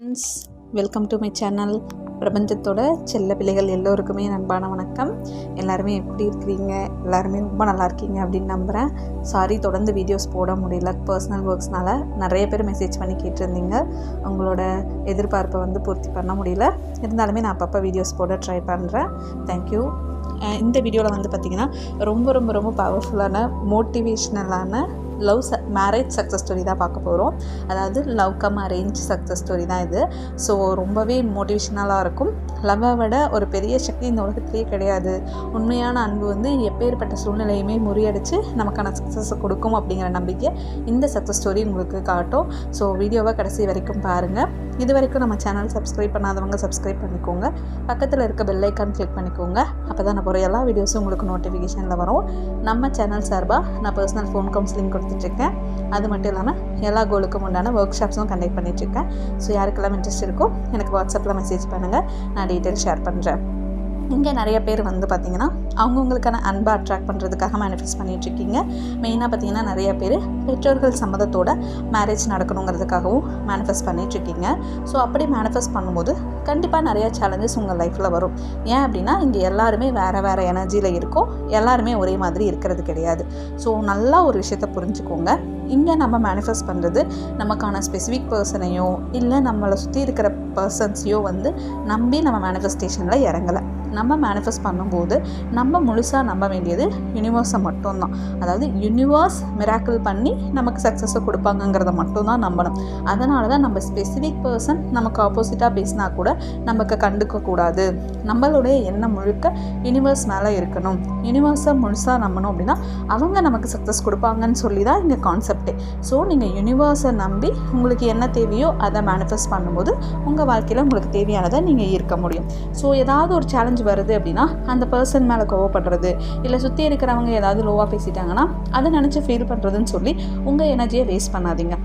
Friends, welcome to my channel. பிரபஞ்சத்தோட செல்ல பிள்ளைகள் எல்லோருக்குமே அன்பான வணக்கம். எல்லாருமே எப்படி இருக்கிறீங்க? எல்லாருமே ரொம்ப நல்லா இருக்கீங்க அப்படின்னு நம்புகிறேன். சாரி, தொடர்ந்து வீடியோஸ் போட முடியல, பர்சனல் ஒர்க்ஸ்னால. நிறைய பேர் மெசேஜ் பண்ணி கேட்டிருந்தீங்க. உங்களோட எதிர்பார்ப்பை பூர்த்தி பண்ண முடியல. இருந்தாலுமே நான் அப்பப்போ வீடியோஸ் போட ட்ரை பண்ணுறேன். தேங்க்யூ. இந்த வீடியோவில் பார்த்திங்கன்னா ரொம்ப ரொம்ப ரொம்ப பவர்ஃபுல்லான மோட்டிவேஷ்னலான மேரேஜ் சக்ஸஸ் ஸ்டோரி தான் பார்க்க போகிறோம். அதாவது love cum arrange success story தான் இது. ஸோ ரொம்பவே மோட்டிவேஷ்னலாக இருக்கும். லவ்வை விட ஒரு பெரிய சக்தி இந்த உலகத்திலே கிடையாது. உண்மையான அன்பு எப்பேற்பட்ட சூழ்நிலையுமே முறியடித்து நமக்கான சக்ஸஸை கொடுக்கும் அப்படிங்கிற நம்பிக்கை இந்த சக்ஸஸ் ஸ்டோரி உங்களுக்கு காட்டும். ஸோ வீடியோவை கடைசி வரைக்கும் பாருங்கள். இது வரைக்கும் நம்ம சேனல் சப்ஸ்கிரைப் பண்ணாதவங்க சப்ஸ்கிரைப் பண்ணிக்கோங்க. பக்கத்தில் இருக்க பெல் ஐக்கான் கிளிக் பண்ணிக்கோங்க. அப்போ தான் நான் போகிற எல்லா வீடியோஸும் உங்களுக்கு நோட்டிஃபிகேஷனில் வரும். நம்ம சேனல் சார்பாக நான் பர்சனல் ஃபோன் கவுன்சிலிங் கொடுத்துட்ருக்கேன். அது மட்டும் இல்லாமல் எல்லா கோலுக்கும் உண்டான ஒர்க் ஷாப்ஸும் கண்டக்ட் பண்ணிகிட்ருக்கேன். ஸோ யாருக்கெல்லாம் இன்ட்ரெஸ்ட் இருக்கோ எனக்கு வாட்ஸ்அப்பில் மெசேஜ் பண்ணுங்கள், நான் டீட்டெயில் ஷேர் பண்ணுறேன். இங்கே நிறைய பேர் பார்த்திங்கன்னா அவங்கவுங்களுக்கான அன்பை அட்ராக்ட் பண்ணுறதுக்காக மேனிஃபெஸ்ட் பண்ணிகிட்ருக்கீங்க. மெயினாக பார்த்திங்கன்னா நிறைய பேர் பெற்றோர்கள் சம்மதத்தோட மேரேஜ் நடக்கணுங்கிறதுக்காகவும் மேனிஃபெஸ்ட் பண்ணிகிட்ருக்கீங்க. ஸோ அப்படி மேனிஃபெஸ்ட் பண்ணும்போது கண்டிப்பாக நிறையா சேலஞ்சஸ் உங்கள் லைஃப்பில் வரும். ஏன் அப்படின்னா இங்கே எல்லாருமே வேறு வேறு எனர்ஜியில் இருக்கோம். எல்லாருமே ஒரே மாதிரி இருக்கிறது கிடையாது. ஸோ நல்லா ஒரு விஷயத்தை புரிஞ்சுக்கோங்க. இங்கே நம்ம மேனிஃபெஸ்ட் பண்ணுறது நமக்கான ஸ்பெசிஃபிக் பர்சனையோ இல்லை நம்மளை சுற்றி இருக்கிற பர்சன்ஸையோ நம்பி நம்ம மேனிஃபெஸ்டேஷனில் இறங்கலை. நம்ம மேனிஃபெஸ்ட் பண்ணும்போது நம்ம முழுசாக நம்ப வேண்டியது யூனிவர்ஸை மட்டும்தான். அதாவது யூனிவர்ஸ் மிராக்கிள் பண்ணி நமக்கு சக்ஸஸை கொடுப்பாங்கங்கிறத மட்டும்தான் நம்பணும். அதனால தான் நம்ம ஸ்பெசிஃபிக் பர்சன் நமக்கு ஆப்போசிட்டாக பேசினா கூட நமக்கு கண்டுக்கக்கூடாது. நம்மளுடைய எண்ணம் முழுக்க யூனிவர்ஸ் மேலே இருக்கணும். யூனிவர்ஸை முழுசாக நம்பணும் அப்படின்னா அவங்க நமக்கு சக்ஸஸ் கொடுப்பாங்கன்னு சொல்லி தான் இங்கே கான்செப்டே. ஸோ நீங்கள் யூனிவர்ஸை நம்பி உங்களுக்கு என்ன தேவையோ அதை மேனிஃபெஸ்ட் பண்ணும்போது உங்கள் வாழ்க்கையில் உங்களுக்கு தேவையானதை நீங்கள் ஈர்க்க முடியும். ஸோ ஏதாவது ஒரு சேலஞ்ச் வருது அப்படின்னா அந்த பர்சன் மேலே கோவப்படுறது, இல்லை சுற்றி இருக்கிறவங்க ஏதாவது லோவாக பேசிட்டாங்கன்னா அதை நினச்சி ஃபீல் பண்ணுறதுன்னு சொல்லி உங்கள் எனர்ஜியை வேஸ்ட் பண்ணாதீங்க.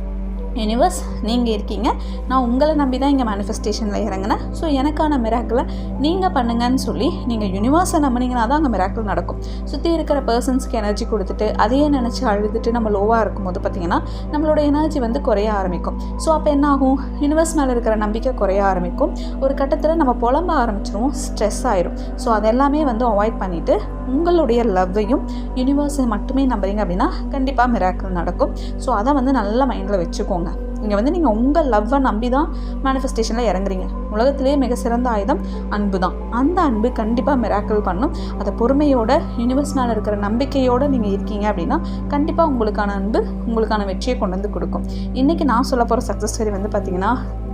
யூனிவர்ஸ் நீங்கள் இருக்கீங்க, நான் உங்களை நம்பி தான் இங்கே மேனிஃபெஸ்டேஷனில் இறங்கினேன். ஸோ எனக்கான மிராக்கிளை நீங்கள் பண்ணுங்கன்னு சொல்லி நீங்கள் யூனிவர்ஸை நம்பினீங்கன்னா தான் அங்கே மிராக்கிள் நடக்கும். சுற்றி இருக்கிற பர்சன்ஸ்க்கு எனர்ஜி கொடுத்துட்டு அதையே நினச்சி அழுதுட்டு நம்ம லோவாக இருக்கும்போது பார்த்திங்கன்னா நம்மளோட எனர்ஜி குறைய ஆரம்பிக்கும். ஸோ அப்போ என்ன ஆகும்? யூனிவர்ஸ் மேலே இருக்கிற நம்பிக்கை குறைய ஆரம்பிக்கும். ஒரு கட்டத்தில் நம்ம புலம்ப ஆரம்பிச்சிருவோம், ஸ்ட்ரெஸ் ஆயிரும். ஸோ அதெல்லாமே அவாய்ட் பண்ணிவிட்டு உங்களுடைய லவ்வையும் யூனிவர்ஸை மட்டுமே நம்புறீங்க அப்படின்னா கண்டிப்பாக மிராக்கிள் நடக்கும். ஸோ அதை நல்ல மைண்டில் வச்சுக்கோங்க. இங்கே நீங்கள் உங்கள் லவ்வை நம்பி தான் மேனிஃபெஸ்டேஷனில் இறங்குறீங்க. உலகத்திலே மிக சிறந்த ஆயுதம் அன்பு தான். அந்த அன்பு கண்டிப்பாக மிராக்கிள் பண்ணும். அதை பொறுமையோட யூனிவர்ஸ் மேலே இருக்கிற நம்பிக்கையோடு நீங்கள் இருக்கீங்க அப்படின்னா கண்டிப்பாக உங்களுக்கான அன்பு உங்களுக்கான வெற்றியை கொண்டு கொடுக்கும். இன்றைக்கி நான் சொல்ல போகிற சக்ஸஸ் ஸ்டோரி பார்த்திங்கன்னா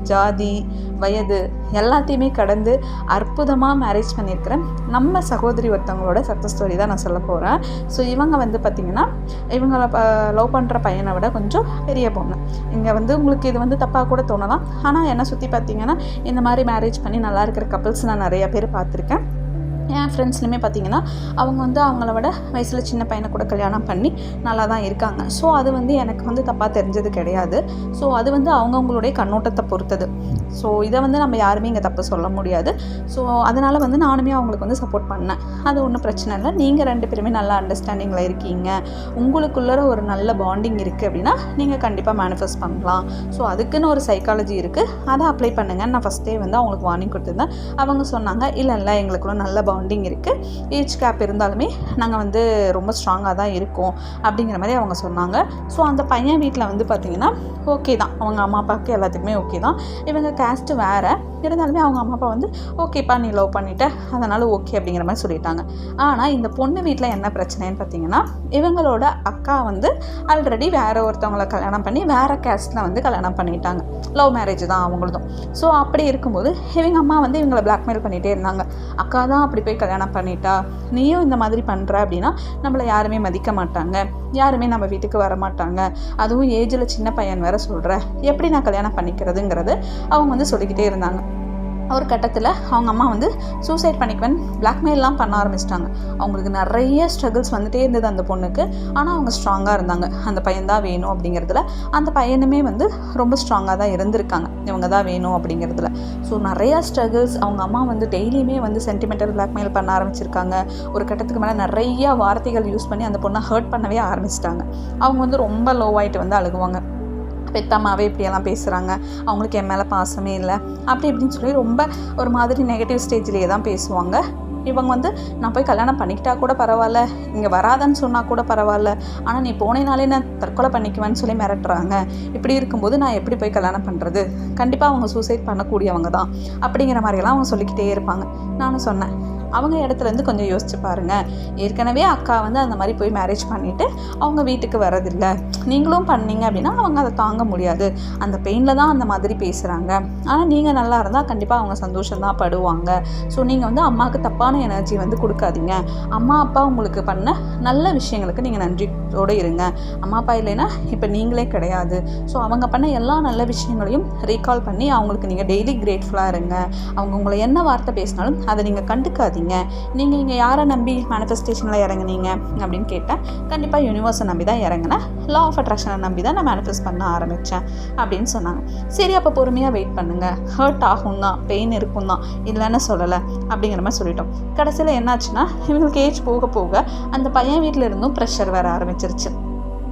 ஜாதி, வயது எல்லாத்தையுமே கடந்து அற்புதமாக மேரேஜ் பண்ணியிருக்கிறேன் நம்ம சகோதரி ஒருத்தவங்களோட சக்ஸஸ் ஸ்டோரி தான் நான் சொல்ல போகிறேன். ஸோ இவங்க பார்த்திங்கன்னா இவங்களை லவ் பண்ணுற பையனை விட கொஞ்சம் பெரிய பொண்ணு. இங்கே உங்களுக்கு இது தப்பாக கூட தோணலாம். ஆனால் என்னை சுற்றி பார்த்திங்கன்னா இந்த மாதிரி மேரேஜ் பண்ணி நல்லா இருக்கிற கப்புள்ஸ் நான் நிறையா பேர் பார்த்துருக்கேன். என் ஃப்ரெண்ட்ஸ்லையுமே பார்த்திங்கன்னா அவங்க அவங்கள விட வயசில் சின்ன பையனை கூட கல்யாணம் பண்ணி நல்லா தான் இருக்காங்க. ஸோ அது எனக்கு தப்பாக தெரிஞ்சது கிடையாது. ஸோ அது அவங்கவுங்களுடைய கண்ணோட்டத்தை பொறுத்தது. ஸோ இதை நம்ம யாருமே இங்கே தப்பு சொல்ல முடியாது. ஸோ அதனால் நானுமே அவங்களுக்கு சப்போர்ட் பண்ணேன். அது ஒன்றும் பிரச்சனை இல்லை. நீங்கள் ரெண்டு பேருமே நல்ல அண்டர்ஸ்டாண்டிங்கில் இருக்கீங்க, உங்களுக்குள்ளே ஒரு நல்ல பாண்டிங் இருக்குது அப்படின்னா நீங்கள் கண்டிப்பாக மேனிஃபெஸ்ட் பண்ணலாம். ஸோ அதுக்குன்னு ஒரு சைக்காலஜி இருக்குது, அதை அப்ளை பண்ணுங்கன்னு நான் ஃபஸ்ட்டே அவங்களுக்கு வார்னிங் கொடுத்துருந்தேன். அவங்க சொன்னாங்க, இல்லை எங்களுக்குள்ள நல்ல பாண்டிங் இருக்குது, ஏஜ் கேப் இருந்தாலுமே நாங்கள் ரொம்ப ஸ்ட்ராங்காக தான் இருக்கோம் அப்படிங்கிற மாதிரி அவங்க சொன்னாங்க. ஸோ அந்த பையன் வீட்டில் பார்த்திங்கன்னா ஓகே தான், அவங்க அம்மா அப்பாவுக்கு எல்லாத்துக்குமே ஓகே தான். இவங்க கேஸ்ட்டு வேறு இருந்தாலுமே அவங்க அம்மா அப்பா ஓகேப்பா நீ லவ் பண்ணிட்ட அதனால் ஓகே அப்படிங்கிற மாதிரி சொல்லிட்டாங்க. ஆனால் இந்த பொண்ணு வீட்டில் என்ன பிரச்சனைன்னு பார்த்திங்கன்னா இவங்களோட அக்கா ஆல்ரெடி வேறு ஒருத்தவங்களை கல்யாணம் பண்ணி வேறு கேஸ்ட்டில் கல்யாணம் பண்ணிட்டாங்க. லவ் மேரேஜ் தான் அவங்களதும். ஸோ அப்படி இருக்கும்போது இவங்க அம்மா இவங்களை பிளாக்மெயில் பண்ணிகிட்டே இருந்தாங்க. அக்கா தான் அப்படி போய் கல்யாணம் பண்ணிட்டா, நீயும் இந்த மாதிரி பண்ணுற அப்படின்னா நம்மளை யாருமே மதிக்க மாட்டாங்க, யாருமே நம்ம வீட்டுக்கு வர மாட்டாங்க, அதுவும் ஏஜில் சின்ன பையன் வேறு சொல்கிற, எப்படி நான் கல்யாணம் பண்ணிக்கிறதுங்கிறது அவங்க சொல்லிக்கிட்டே இருந்தாங்க. ஒரு கட்டத்தில் அவங்க அம்மா சூசைட் பண்ணிக்குவேன் பிளாக்மெயிலாம் பண்ண ஆரம்பிச்சிட்டாங்க. அவங்களுக்கு நிறைய ஸ்ட்ரகிள்ஸ் இருந்தது அந்த பொண்ணுக்கு. ஆனால் அவங்க ஸ்ட்ராங்காக இருந்தாங்க. அந்த பையன் தான் வேணும் அப்படிங்கிறதுல. அந்த பையனுமே ரொம்ப ஸ்ட்ராங்காக தான் இருந்திருக்காங்க, இவங்க தான் வேணும் அப்படிங்கிறதுல. ஸோ நிறையா ஸ்ட்ரகிள்ஸ். அவங்க அம்மா டெய்லியுமே சென்டிமெண்டல் பிளாக்மெயில் பண்ண ஆரம்பிச்சிருக்காங்க. ஒரு கட்டத்துக்கு மேலே நிறையா வார்த்தைகள் யூஸ் பண்ணி அந்த பொண்ணை ஹர்ட் பண்ணவே ஆரம்பிச்சிட்டாங்க. அவங்க ரொம்ப லோவாயிட்டு அழுகுவாங்க. பெத்தம்மாவே இப்படியெல்லாம் பேசுகிறாங்க, அவங்களுக்கு என் மேலே பாசமே இல்லை அப்படி இப்படின்னு சொல்லி ரொம்ப ஒரு மாதிரி நெகட்டிவ் ஸ்டேஜ்லேயே தான் பேசுவாங்க. இவங்க வந்து நான் போய் கல்யாணம் பண்ணிக்கிட்டா கூட பரவாயில்ல, இங்கே வராதன்னு சொன்னால் கூட பரவாயில்ல, ஆனால் நீ போனேனாலே நான் தற்கொலை பண்ணிக்குவேன்னு சொல்லி மிரட்டுறாங்க. இப்படி இருக்கும்போது நான் எப்படி போய் கல்யாணம் பண்ணுறது, கண்டிப்பாக அவங்க சூசைட் பண்ணக்கூடியவங்க தான் அப்படிங்கிற மாதிரியெல்லாம் அவங்க சொல்லிக்கிட்டே இருப்பாங்க. நானும் சொன்னேன், அவங்க இடத்துலேருந்து கொஞ்சம் யோசிச்சு பாருங்கள். ஏற்கனவே அக்கா வந்து அந்த மாதிரி போய் மேரேஜ் பண்ணிவிட்டு அவங்க வீட்டுக்கு வரதில்லை, நீங்களும் பண்ணீங்க அப்படின்னா அவங்க அதை தாங்க முடியாது, அந்த பெயினில் தான் அந்த மாதிரி பேசுகிறாங்க. ஆனால் நீங்கள் நல்லா இருந்தால் கண்டிப்பாக அவங்க சந்தோஷம்தான் படுவாங்க. ஸோ நீங்கள் வந்து அம்மாவுக்கு தப்பான எனர்ஜி வந்து கொடுக்காதீங்க. அம்மா அப்பா உங்களுக்கு பண்ண நல்ல விஷயங்களுக்கு நீங்கள் நன்றியோடு இருங்க. அம்மா அப்பா இல்லைன்னா இப்போ நீங்களே கிடையாது. ஸோ அவங்க பண்ண எல்லா நல்ல விஷயங்களையும் ரீகால் பண்ணி அவங்களுக்கு நீங்கள் டெய்லி கிரேட்ஃபுல்லாக இருங்க. அவங்க உங்களை என்ன வார்த்தை பேசினாலும் அதை நீங்கள் கண்டுக்காதீங்க. நீங்கள் இங்கே யாரை நம்பி மேனிஃபெஸ்டேஷனில் இறங்குனீங்க அப்படின்னு கேட்டேன். கண்டிப்பாக யூனிவர்ஸை நம்பி தான் இறங்கினேன், லா ஆஃப் அட்ராக்ஷனை நம்பி தான் நான் மேனிஃபெஸ்ட் பண்ண ஆரம்பித்தேன் அப்படின்னு சொன்னாங்க. சரி, அப்போ பொறுமையாக வெயிட் பண்ணுங்கள், ஹர்ட் ஆகும் தான், பெயின் இருக்கும் தான், இல்லைன்னு சொல்லலை அப்படிங்கிற மாதிரி சொல்லிட்டோம். கடைசியில் என்னாச்சுன்னா, இவங்களுக்கு ஏஜ் போக போக அந்த பையன் வீட்டில் இருந்தும் ப்ரெஷர் வர ஆரம்பிச்சிருச்சு.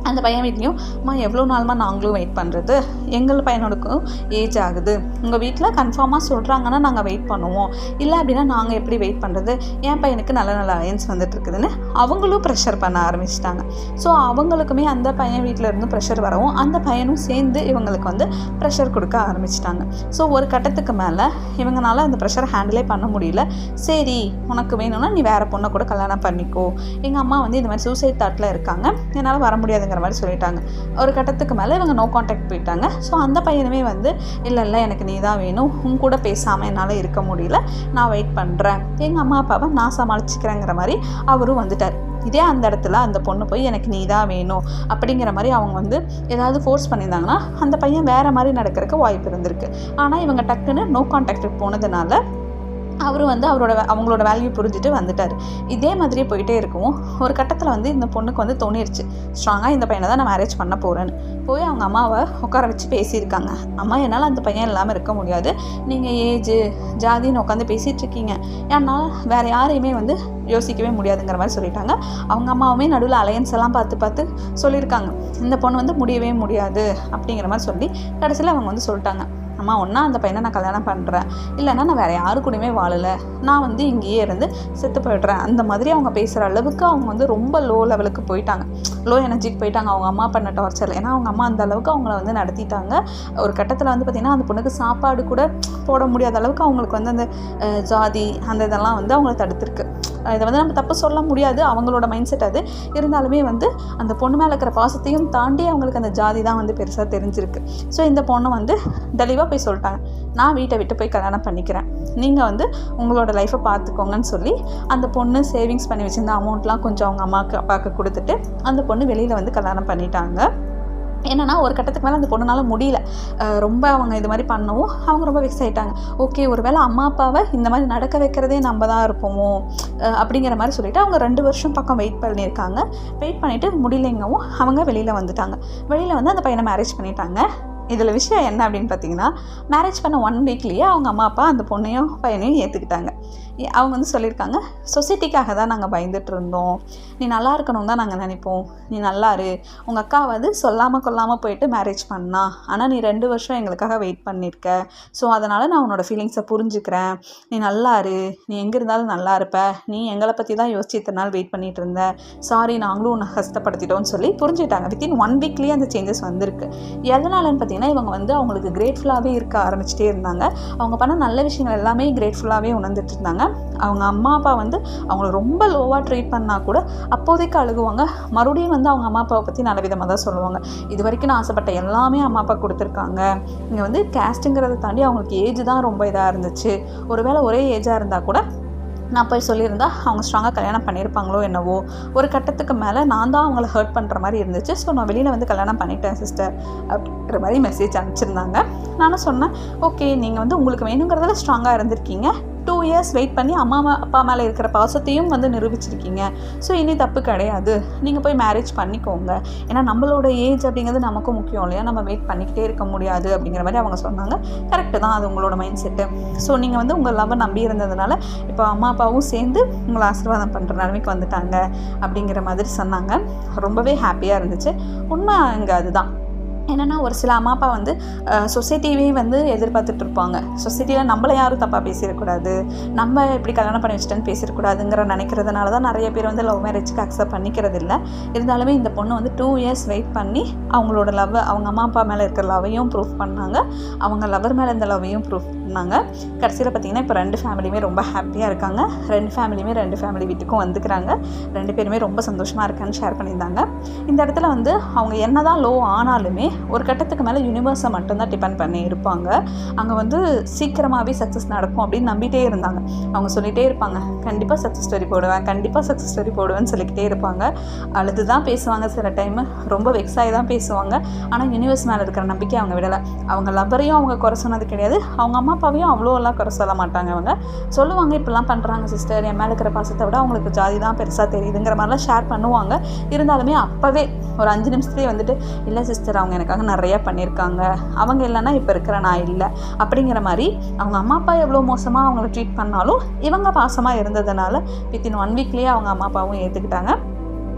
அந்த பையன் வீட்லேயும், அம்மா எவ்வளோ நாளுமா நாங்களும் வெயிட் பண்ணுறது, எங்கள் பையனோடுக்கும் ஏஜ் ஆகுது, உங்கள் வீட்டில் கன்ஃபார்மாக சொல்கிறாங்கன்னா நாங்கள் வெயிட் பண்ணுவோம், இல்லை அப்படின்னா நாங்கள் எப்படி வெயிட் பண்ணுறது, என் பையனுக்கு நல்ல நல்ல அலையன்ஸ் வந்துட்டுருக்குதுன்னு அவங்களும் ப்ரெஷர் பண்ண ஆரம்பிச்சிட்டாங்க. ஸோ அவங்களுக்குமே அந்த பையன் வீட்டில் இருந்து ப்ரெஷர் வரவும் அந்த பையனும் சேர்ந்து இவங்களுக்கு வந்து ப்ரெஷர் கொடுக்க ஆரம்பிச்சிட்டாங்க. ஸோ ஒரு கட்டத்துக்கு மேலே இவங்களால அந்த ப்ரெஷரை ஹேண்டிலே பண்ண முடியல. சரி, உனக்கு வேணும்னா நீ வேறு பொண்ணை கூட கல்யாணம் பண்ணிக்கோ, எங்கள் அம்மா வந்து இந்த மாதிரி சூசைட் தாட்டில் இருக்காங்க, என்னால் வர முடியாதுங்கிற மாதிரி சொல்லிட்டாங்க. ஒரு கட்டத்துக்கு மேலே இவங்க நோ கான்டாக்ட் போயிட்டாங்க. ஸோ அந்த பையனுமே வந்து இல்லை எனக்கு நீ தான் வேணும், உன் கூட பேசாமல் என்னால் இருக்க முடியல, நான் வெயிட் பண்ணுறேன், எங்கள் அம்மா அப்பாவை நான் சமாளிச்சுக்கிறேங்கிற மாதிரி அவரும் வந்துட்டார். இதே அந்த இடத்துல அந்த பொண்ணு போய் எனக்கு நீ தான் வேணும் அப்படிங்கிற மாதிரி அவங்க வந்து ஏதாவது ஃபோர்ஸ் பண்ணியிருந்தாங்கன்னா அந்த பையன் வேறு மாதிரி நடக்கிறதுக்கு வாய்ப்பு இருந்திருக்கு. ஆனால் இவங்க டக்குன்னு நோ கான்டாக்டுக்கு போனதுனால அவர் வந்து அவங்களோட வேல்யூ புரிஞ்சுட்டு வந்துட்டார். இதே மாதிரியே போயிட்டே இருக்கும். ஒரு கட்டத்தில் வந்து இந்த பொண்ணுக்கு வந்து தோணிருச்சு, ஸ்ட்ராங்காக இந்த பையனை தான் நான் மேரேஜ் பண்ண போகிறேன்னு. போய் அவங்க அம்மாவை உட்கார வச்சு பேசியிருக்காங்க. அம்மா, என்னால் அந்த பையன் இல்லாமல் இருக்க முடியாது, நீங்கள் ஏஜு ஜாதின்னு உட்காந்து பேசிகிட்டு இருக்கீங்க, ஏன்னால் வேறு யாரையுமே வந்து யோசிக்கவே முடியாதுங்கிற மாதிரி சொல்லிட்டாங்க. அவங்க அம்மாவுமே நடுவில் அலையன்ஸ் எல்லாம் பார்த்து சொல்லியிருக்காங்க, இந்த பொண்ணு வந்து முடியவே முடியாது அப்படிங்கிற மாதிரி சொல்லி கடைசியில் அவங்க வந்து சொல்லிட்டாங்க, அம்மா ஒன்றா அந்த பையனை நான் கல்யாணம் பண்ணுறேன், இல்லைன்னா நான் வேறு யாரு கூடயுமே வாழலை, நான் வந்து இங்கேயே இருந்து செத்து போய்ட்றேன். அந்த மாதிரி அவங்க பேசுகிற அளவுக்கு அவங்க வந்து ரொம்ப லோ லெவலுக்கு போயிட்டாங்க, லோ எனர்ஜிக்கு போயிட்டாங்க அவங்க அம்மா பண்ண டார்ச்சர். ஏன்னா அவங்க அம்மா அந்த அளவுக்கு அவங்கள வந்து நடத்திட்டாங்க. ஒரு கட்டத்தில் வந்து பார்த்திங்கன்னா அந்த பொண்ணுக்கு சாப்பாடு கூட போட முடியாத அளவுக்கு அவங்களுக்கு வந்து அந்த ஜாதி அந்த இதெல்லாம் வந்து அவங்கள தடுத்துருக்கு. இதை வந்து நம்ம தப்பு சொல்ல முடியாது, அவங்களோட மைண்ட் செட் அது. இருந்தாலுமே வந்து அந்த பொண்ணு மேலே இருக்கிற பாசத்தையும் தாண்டி அவங்களுக்கு அந்த ஜாதி தான் வந்து பெருசாக தெரிஞ்சிருக்கு. ஸோ இந்த பொண்ணு வந்து தெளிவாக போய் சொல்லிட்டாங்க, நான் வீட்டை விட்டு போய் கல்யாணம் பண்ணிக்கிறேன், நீங்கள் வந்து உங்களோட லைஃப்பை பார்த்துக்கோங்கன்னு சொல்லி அந்த பொண்ணு சேவிங்ஸ் பண்ணி வச்சுருந்த அமௌண்ட்லாம் கொஞ்சம் அவங்க அம்மாவுக்கு அப்பாவுக்கு கொடுத்துட்டு அந்த பொண்ணு வெளியில் வந்து கல்யாணம் பண்ணிட்டாங்க. என்னென்னா ஒரு கட்டத்துக்கு மேலே அந்த பொண்ணுனால முடியல, ரொம்ப அவங்க இது மாதிரி பண்ணவும் அவங்க ரொம்ப வெக்ஸ் ஆகிட்டாங்க. ஓகே, ஒரு வேளை அம்மா அப்பாவை இந்த மாதிரி நடக்க வைக்கிறதே நம்ம தான் இருப்போமோ அப்படிங்கிற மாதிரி சொல்லிவிட்டு அவங்க 2 வருஷம் பக்கம் வெயிட் பண்ணியிருக்காங்க. வெயிட் பண்ணிவிட்டு முடியலைங்கவும் அவங்க வெளியில் வந்துட்டாங்க. வெளியில் வந்து அந்த பையனை மேரேஜ் பண்ணிட்டாங்க. இதில் விஷயம் என்ன அப்படின்னு பார்த்தீங்கன்னா, மேரேஜ் பண்ண 1 வீக்லேயே அவங்க அம்மா அப்பா அந்த பொண்ணையும் பையனையும் ஏற்றுக்கிட்டாங்க. அவங்க வந்து சொல்லியிருக்காங்க, சொசைட்டிக்காக தான் நாங்கள் பயந்துட்டு இருந்தோம், நீ நல்லா இருக்கணும் தான் நாங்கள் நினைப்போம், நீ நல்லாரு, உங்கள் அக்கா வந்து சொல்லாமல் கொள்ளாமல் போயிட்டு மேரேஜ் பண்ணா, ஆனால் நீ 2 வருஷம் எங்களுக்காக வெயிட் பண்ணியிருக்க, ஸோ அதனால் நான் உன்னோட ஃபீலிங்ஸை புரிஞ்சுக்கிறேன், நீ நல்லாரு, நீ எங்கே இருந்தாலும் நல்லா இருப்ப, நீ எங்களை பற்றி தான் யோசிச்சு இத்தனை நாள் வெயிட் பண்ணிகிட்டு இருந்த, சாரி நாங்களும் உன்னை கஷ்டப்படுத்திட்டோம்னு சொல்லி புரிஞ்சுட்டாங்க. வித்தின் 1 வீக்லேயே அந்த சேஞ்சஸ் வந்திருக்கு. எதனாலன்னு பார்த்தீங்கன்னா, இவங்க வந்து அவங்களுக்கு கிரேட்ஃபுல்லாகவே இருக்க ஆரம்பிச்சிட்டே இருந்தாங்க. அவங்க பண்ண நல்ல விஷயங்கள் எல்லாமே கிரேட்ஃபுல்லாகவே உணர்ந்துட்டு இருந்தாங்க. அவங்க அம்மா அப்பா வந்து அவங்கள ரொம்ப லோவாக ட்ரீட் பண்ணால் கூட அப்போதைக்கு அழுகுவாங்க, மறுபடியும் வந்து அவங்க அம்மா அப்பாவை பற்றி நல்ல விதமாக தான் சொல்லுவாங்க. இது வரைக்கும் நான் ஆசைப்பட்ட எல்லாமே அம்மா அப்பா கொடுத்துருக்காங்க. இங்கே வந்து கேஸ்ட்டுங்கிறத தாண்டி அவங்களுக்கு ஏஜ் தான் ரொம்ப இதாக இருந்துச்சு. ஒருவேளை ஒரே ஏஜாக இருந்தால் கூட நான் போய் சொல்லியிருந்தா அவங்க ஸ்ட்ராங்காக கல்யாணம் பண்ணியிருப்பாங்களோ என்னவோ. ஒரு கட்டத்துக்கு மேலே நான் தான் அவங்கள ஹர்ட் பண்ணுற மாதிரி இருந்துச்சு. ஸோ நான் வெளியில் வந்து கல்யாணம் பண்ணிட்டேன் சிஸ்டர் அப்படிங்கிற மாதிரி மெசேஜ் அனுப்பிச்சிருந்தாங்க. நானும் சொன்னேன், ஓகே, நீங்கள் வந்து உங்களுக்கு வேணுங்கிறதுல ஸ்ட்ராங்காக இருந்திருக்கீங்க, 2 இயர்ஸ் வெயிட் பண்ணி அம்மா அப்பா மேலே இருக்கிற பாசத்தையும் வந்து நிரூபிச்சிருக்கீங்க. ஸோ இனி தப்பு கிடையாது, நீங்கள் போய் மேரேஜ் பண்ணிக்கோங்க, ஏன்னா நம்மளோட ஏஜ் அப்படிங்கிறது நமக்கும் முக்கியம் இல்லையா, நம்ம வெயிட் பண்ணிக்கிட்டே இருக்க முடியாது அப்படிங்கிற மாதிரி அவங்க சொன்னாங்க. கரெக்டு தான், அது உங்களோட மைண்ட் செட்டு. ஸோ நீங்கள் வந்து உங்கள் லவ்வை நம்பி இருந்ததுனால இப்போ அம்மா அப்பாவும் சேர்ந்து உங்களை ஆசீர்வாதம் பண்ணுற நிலைமைக்கு வந்துட்டாங்க அப்படிங்கிற மாதிரி சொன்னாங்க. ரொம்பவே ஹாப்பியாக இருந்துச்சு. உண்மை அங்கே அதுதான். என்னென்னா ஒரு சில அம்மா அப்பா வந்து சொசைட்டியே வந்து எதிர்பார்த்துட்டு இருப்பாங்க. சொசைட்டியில் நம்மளை யாரும் தப்பாக பேசிடக்கூடாது, நம்ம இப்படி கல்யாணம் பண்ணி வச்சுட்டேன்னு பேசிடக்கூடாதுங்கிற நினைக்கிறதுனால தான் நிறைய பேர் வந்து லவ் மேரேஜ்க்கு அக்செப்ட் பண்ணிக்கிறது இல்லை. இருந்தாலுமே இந்த பொண்ணு வந்து 2 இயர்ஸ் வெயிட் பண்ணி அவங்களோட லவ், அவங்க அம்மா அப்பா மேலே இருக்கிற லவ்வையும் ப்ரூஃப் பண்ணாங்க, அவங்க லவர் மேலே இந்த லவ்வையும் ப்ரூஃப் பண்ணாங்க. கடைசியில் பார்த்திங்கன்னா இப்போ 2 ஃபேமிலியுமே ரொம்ப ஹாப்பியாக இருக்காங்க. 2 ஃபேமிலியுமே 2 ஃபேமிலி வீட்டுக்கும் வந்துக்கிறாங்க. 2 பேருமே ரொம்ப சந்தோஷமாக இருக்கான்னு ஷேர் பண்ணியிருந்தாங்க. இந்த இடத்துல வந்து அவங்க என்ன தான் லோ ஆனாலுமே ஒரு கட்டத்துக்கு மேலே யூனிவர்ஸை மட்டும்தான் டிபெண்ட் பண்ணி இருப்பாங்க. அங்கே வந்து சீக்கிரமாகவே சக்ஸஸ் நடக்கும் அப்படின்னு நம்பிட்டே இருந்தாங்க. அவங்க சொல்லிகிட்டே இருப்பாங்க, கண்டிப்பாக சக்ஸஸ் ஸ்டோரி போடுவேன், கண்டிப்பாக சக்ஸஸ் ஸ்டோரி போடுவேன்னு சொல்லிக்கிட்டே இருப்பாங்க. அழுது தான் பேசுவாங்க, சில டைமு ரொம்ப வெக்ஸாகி தான் பேசுவாங்க. ஆனால் யூனிவர்ஸ் மேலே இருக்கிற நம்பிக்கை அவங்க விடலை. அவங்க லவ்வரையும் அவங்க குறை சொன்னது கிடையாது, அவங்க அம்மா அப்பாவையும் அவ்வளோலாம் குறை சொல்ல மாட்டாங்க. அவங்க சொல்லுவாங்க, இப்படிலாம் பண்ணுறாங்க சிஸ்டர், என் மேலே இருக்கிற பாசத்தை விட அவங்களுக்கு ஜாதி தான் பெருசாக தெரியுதுங்கிற மாதிரிலாம் ஷேர் பண்ணுவாங்க. இருந்தாலுமே அப்போவே ஒரு 5 நிமிஷத்துலேயே வந்துட்டு, இல்லை சிஸ்டர் அவங்க எனக்காக நிறையா பண்ணியிருக்காங்க, அவங்க இல்லைன்னா இப்போ இருக்கிற நான் இல்லை அப்படிங்கிற மாதிரி அவங்க அம்மா அப்பா எவ்வளோ மோசமாக அவங்கள ட்ரீட் பண்ணாலும் இவங்க பாசமாக இருந்ததுனால வித்தின் 1 வீக்லேயே அவங்க அம்மா அப்பாவும் ஏற்றுக்கிட்டாங்க.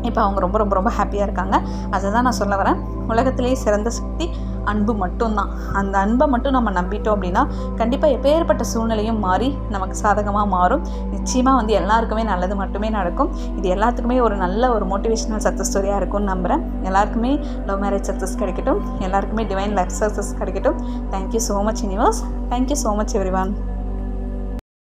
இப்போ அவங்க ரொம்ப ரொம்ப ரொம்ப ஹாப்பியாக இருக்காங்க. அதை தான் நான் சொல்ல வரேன். உலகத்திலேயே சிறந்த சக்தி அன்பு மட்டும்தான். அந்த அன்பை மட்டும் நம்ம நம்பிட்டோம் அப்படின்னா கண்டிப்பாக எப்பேற்பட்ட சூழ்நிலையும் மாறி நமக்கு சாதகமாக மாறும். நிச்சயமாக வந்து எல்லாருக்குமே நல்லது மட்டுமே நடக்கும். இது எல்லாத்துக்குமே ஒரு நல்ல ஒரு மோட்டிவேஷனல் சக்ஸஸ் ஸ்டோரியாக இருக்கும்னு நம்புகிறேன். எல்லாருக்குமே லவ் மேரேஜ் சக்ஸஸ் கிடைக்கட்டும், எல்லாருக்குமே டிவைன் லைஃப் சக்ஸஸ் கிடைக்கட்டும். Thank you so much universe. Thank you so much everyone.